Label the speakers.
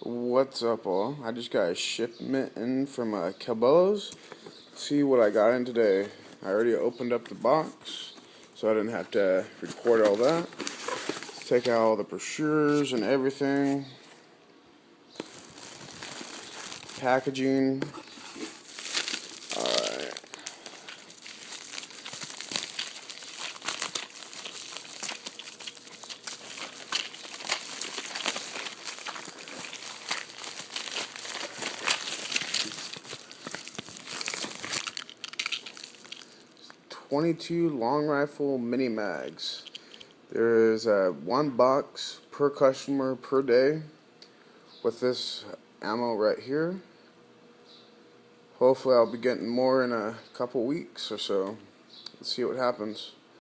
Speaker 1: What's up, all? I just got a shipment in from Cabelas. See what I got in today. I already opened up the box, so I didn't have to record all that. Let's take out all the brochures and everything. Packaging. Alright. .22 long rifle mini mags. There is one box per customer per day with this ammo right here. Hopefully I'll be getting more in a couple weeks or so. Let's see what happens.